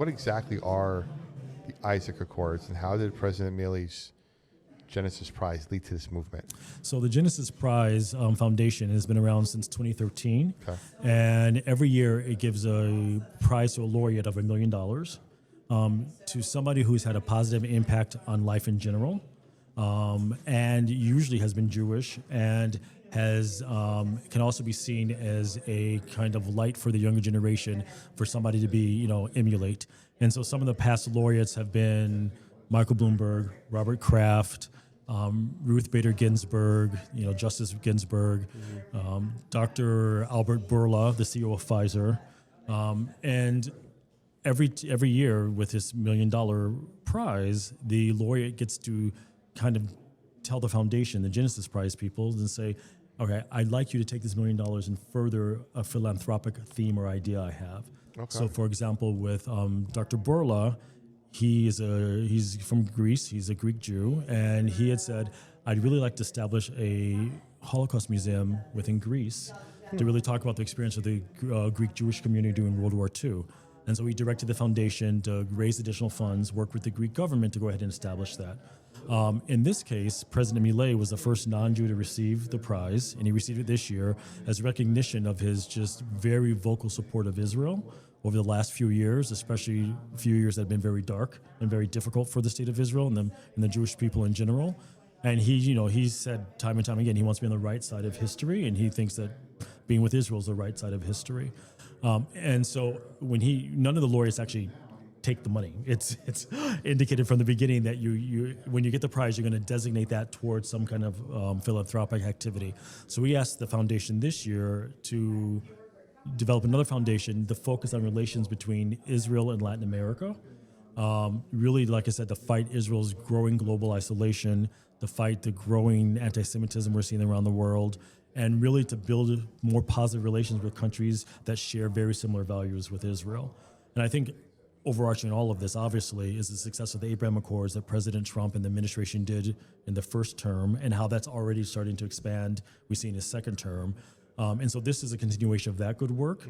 What exactly are the Isaac Accords, and how did President Milei's Genesis Prize lead to this movement? So the Genesis Prize Foundation has been around since 2013, Okay. and every year it gives a prize to a laureate of $1 million to somebody who's had a positive impact on life in general, and usually has been Jewish and has can also be seen as a kind of light for the younger generation, for somebody to be emulate. And so some of the past laureates have been Michael Bloomberg, Robert Kraft, Ruth Bader Ginsburg, Justice Ginsburg, Dr. Albert Bourla, the CEO of Pfizer, and every year with this $1 million prize, the laureate gets to kind of tell the foundation, the Genesis Prize people, and say, okay, I'd like you to take this $1 million and further a philanthropic theme or idea I have. Okay. So, for example, with Dr. Bourla, he's from Greece. He's a Greek Jew, and he had said, I'd really like to establish a Holocaust museum within Greece to really talk about the experience of the Greek Jewish community during World War II. And so he directed the foundation to raise additional funds, work with the Greek government to go ahead and establish that. In this case, President Milei was the first non-Jew to receive the prize, and he received it this year as recognition of his just very vocal support of Israel over the last few years, especially a few years that have been very dark and very difficult for the state of Israel and the Jewish people in general. And he said time and time again, he wants to be on the right side of history, and he thinks that being with Israel is the right side of history. And so none of the laureates actually take the money. It's indicated from the beginning that you when you get the prize, you're going to designate that towards some kind of philanthropic activity. So we asked the foundation this year to develop another foundation to focus on relations between Israel and Latin America. Really, like I said, to fight Israel's growing global isolation, to fight the growing anti-Semitism we're seeing around the world, and really to build more positive relations with countries that share very similar values with Israel. And I think overarching all of this, obviously, is the success of the Abraham Accords that President Trump and the administration did in the first term, and how that's already starting to expand, we see in his second term. And so this is a continuation of that good work.